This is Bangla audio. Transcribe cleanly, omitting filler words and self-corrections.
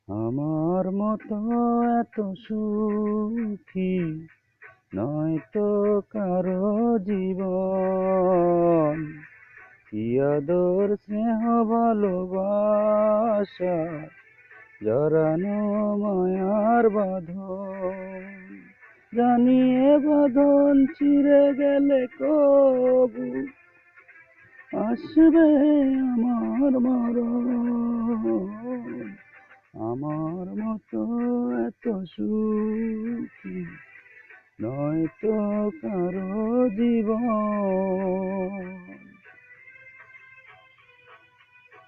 আমার মতো এত সুখী নয়তো কারো জীবন, কি আদর স্নেহ ভালোবাসা জড়ানো মায়ার বাঁধন। জানিয়ে বাঁধন ছিঁড়ে গেলে কবু আসবে আমার মরণ। আমার মতো এত সুখী নয়তো কারো জীবন।